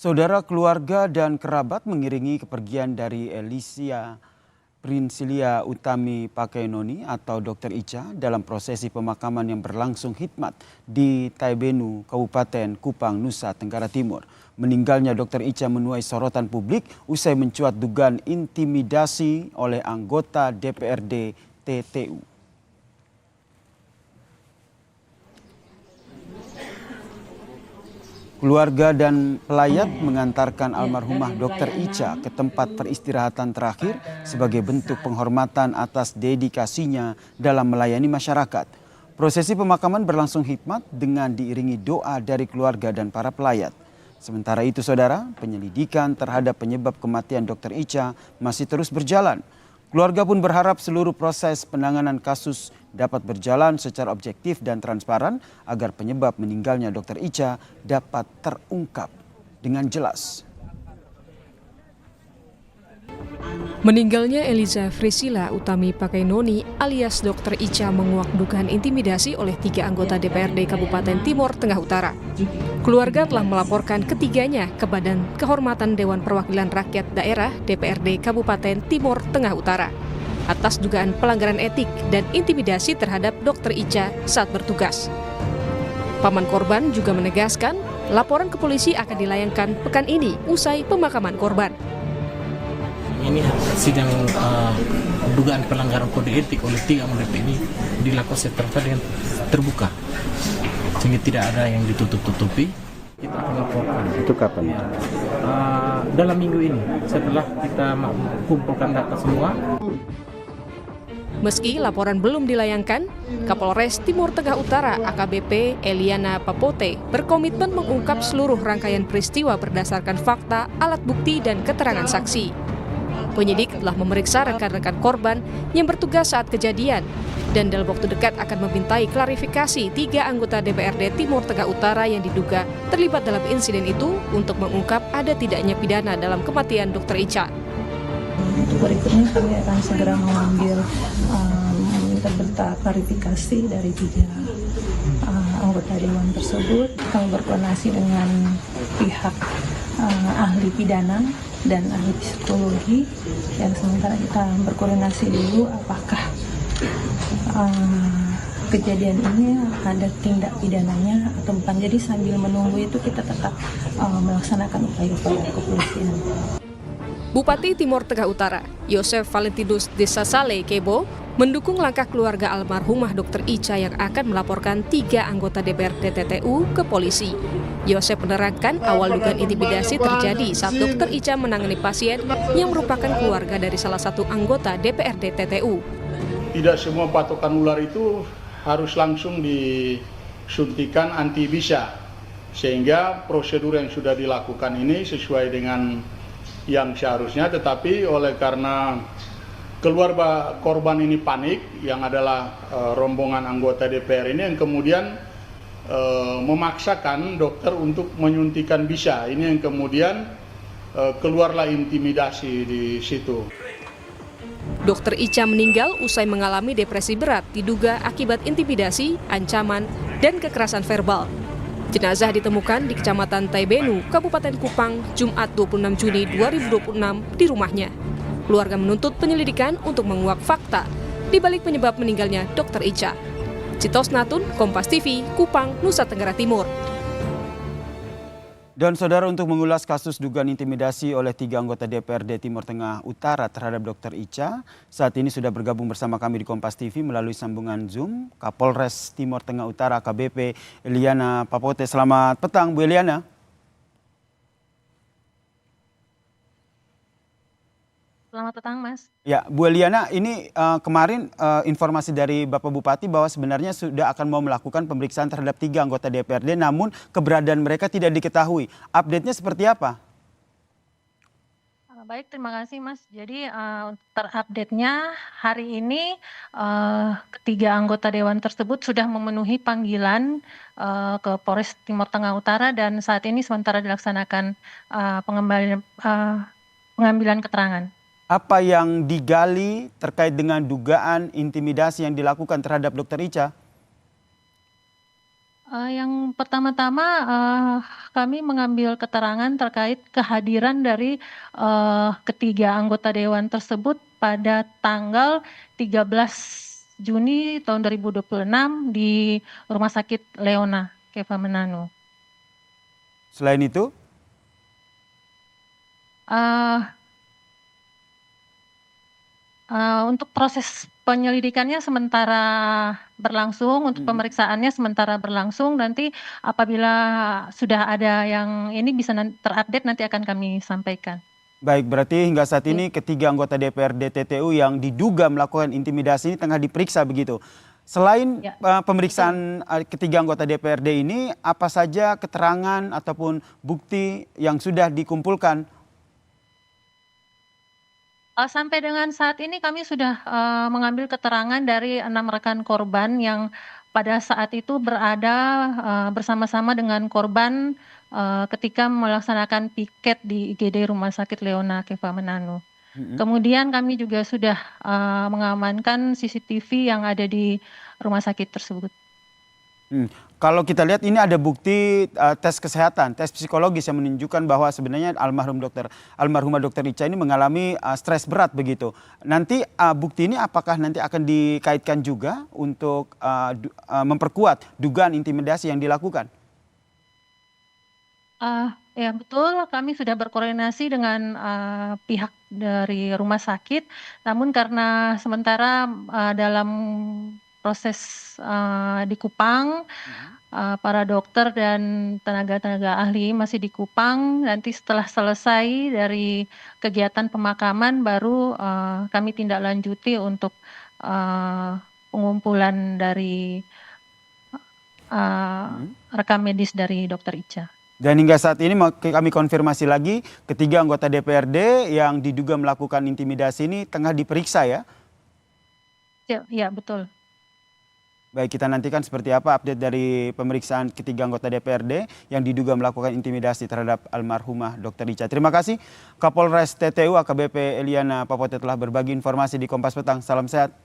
Saudara, keluarga dan kerabat mengiringi kepergian dari Elisia Princilia Utami Pakenoni atau Dr. Icha dalam prosesi pemakaman yang berlangsung hikmat di Taibenu, Kabupaten Kupang, Nusa Tenggara Timur. Meninggalnya Dr. Icha menuai sorotan publik usai mencuat dugaan intimidasi oleh anggota DPRD TTU. Keluarga dan pelayat mengantarkan almarhumah Dr. Icha ke tempat peristirahatan terakhir sebagai bentuk penghormatan atas dedikasinya dalam melayani masyarakat. Prosesi pemakaman berlangsung hikmat dengan diiringi doa dari keluarga dan para pelayat. Sementara itu, saudara, penyelidikan terhadap penyebab kematian Dr. Icha masih terus berjalan. Keluarga pun berharap seluruh proses penanganan kasus dapat berjalan secara objektif dan transparan agar penyebab meninggalnya Dr. Icha dapat terungkap dengan jelas. Meninggalnya Elisa Priscilla Utami Pakenoni alias Dr. Icha menguak dugaan intimidasi oleh 3 anggota DPRD Kabupaten Timor Tengah Utara. Keluarga telah melaporkan ketiganya ke Badan Kehormatan Dewan Perwakilan Rakyat Daerah DPRD Kabupaten Timor Tengah Utara atas dugaan pelanggaran etik dan intimidasi terhadap Dr. Icha saat bertugas. Paman korban juga menegaskan laporan ke polisi akan dilayangkan pekan ini usai pemakaman korban. Ini sidang dugaan pelanggaran kode etik oleh 3 anggota ini dilakukan secara dengan terbuka, sehingga tidak ada yang ditutup-tutupi. Kita akan laporkan. Itu kapan? Dalam minggu ini, setelah kita kumpulkan data semua. Meski laporan belum dilayangkan, Kapolres Timur Tengah Utara AKBP Eliana Papote berkomitmen mengungkap seluruh rangkaian peristiwa berdasarkan fakta, alat bukti, dan keterangan saksi. Penyidik telah memeriksa rekan-rekan korban yang bertugas saat kejadian dan dalam waktu dekat akan memintai klarifikasi 3 anggota DPRD Timur Tengah Utara yang diduga terlibat dalam insiden itu untuk mengungkap ada tidaknya pidana dalam kematian Dr. Icha. Untuk berikutnya kami akan segera mengambil klarifikasi dari 3 anggota dewan tersebut. Kami berkoordinasi dengan pihak ahli pidana dan ahli psikologi, yang sementara kita berkoordinasi dulu apakah kejadian ini ada tindak pidananya atau bukan. Jadi sambil menunggu itu kita tetap melaksanakan upaya-upaya kepolisian. Bupati Timor Tengah Utara, Yosef Valentinus Desasale Kebo, mendukung langkah keluarga almarhumah Dr. Icha yang akan melaporkan 3 anggota DPRD TTU ke polisi. Yosef menerangkan awal dugaan intimidasi terjadi saat Dr. Icha menangani pasien yang merupakan keluarga dari salah satu anggota DPRD TTU. Tidak semua patokan ular itu harus langsung disuntikan anti-bisa, sehingga prosedur yang sudah dilakukan ini sesuai dengan yang seharusnya, tetapi oleh karena keluarga korban ini panik, yang adalah rombongan anggota DPR ini yang kemudian memaksakan dokter untuk menyuntikan bisa. Ini yang kemudian keluarlah intimidasi di situ. Dr. Icha meninggal usai mengalami depresi berat diduga akibat intimidasi, ancaman, dan kekerasan verbal. Jenazah ditemukan di Kecamatan Taibenu, Kabupaten Kupang, Jumat 26 Juni 2026 di rumahnya. Keluarga menuntut penyelidikan untuk menguak fakta di balik penyebab meninggalnya Dr. Icha. Citos Natun, Kompas TV, Kupang, Nusa Tenggara Timur. Dan saudara, untuk mengulas kasus dugaan intimidasi oleh 3 anggota DPRD Timur Tengah Utara terhadap Dr. Icha, saat ini sudah bergabung bersama kami di Kompas TV melalui sambungan Zoom Kapolres Timur Tengah Utara AKBP Eliana Papote. Selamat petang, Bu Eliana. Selamat petang, Mas. Ya, Bu Eliana, ini kemarin informasi dari Bapak Bupati bahwa sebenarnya sudah akan mau melakukan pemeriksaan terhadap 3 anggota DPRD, namun keberadaan mereka tidak diketahui. Update-nya seperti apa? Baik, terima kasih, Mas. Jadi terupdate-nya hari ini 3 anggota dewan tersebut sudah memenuhi panggilan ke Polres Timur Tengah Utara dan saat ini sementara dilaksanakan pengambilan keterangan. Apa yang digali terkait dengan dugaan intimidasi yang dilakukan terhadap Dr. Icha? Yang pertama-tama kami mengambil keterangan terkait kehadiran dari ketiga anggota dewan tersebut pada tanggal 13 Juni tahun 2026 di Rumah Sakit Leona, Keva Manado. Selain itu, Uh, Untuk proses penyelidikannya sementara berlangsung, untuk pemeriksaannya sementara berlangsung. Nanti apabila sudah ada yang ini bisa terupdate, nanti akan kami sampaikan. baik, berarti hingga saat ini ketiga anggota DPRD TTU yang diduga melakukan intimidasi ini tengah diperiksa begitu. Selain Ya. pemeriksaan ketiga anggota DPRD ini, apa saja keterangan ataupun bukti yang sudah dikumpulkan? Sampai dengan saat ini kami sudah mengambil keterangan dari 6 rekan korban yang pada saat itu berada bersama-sama dengan korban ketika melaksanakan piket di IGD Rumah Sakit Leona, Keva Manado. Kemudian kami juga sudah mengamankan CCTV yang ada di rumah sakit tersebut. Kalau kita lihat ini ada bukti tes kesehatan, tes psikologis yang menunjukkan bahwa sebenarnya almarhumah dokter Icha ini mengalami stres berat begitu. Nanti bukti ini apakah nanti akan dikaitkan juga untuk memperkuat dugaan intimidasi yang dilakukan? Ya betul, kami sudah berkoordinasi dengan pihak dari rumah sakit, namun karena sementara dalam proses di Kupang, para dokter dan tenaga-tenaga ahli masih di Kupang. Nanti setelah selesai dari kegiatan pemakaman baru kami tindak lanjuti untuk pengumpulan dari rekam medis dari dokter Icha. Dan hingga saat ini kami konfirmasi lagi, ketiga anggota DPRD yang diduga melakukan intimidasi ini tengah diperiksa ya? Ya betul. Baik, kita nantikan seperti apa update dari pemeriksaan ketiga anggota DPRD yang diduga melakukan intimidasi terhadap almarhumah Dr. Icha. Terima kasih Kapolres TTU AKBP Eliana Papote telah berbagi informasi di Kompas Petang. Salam sehat.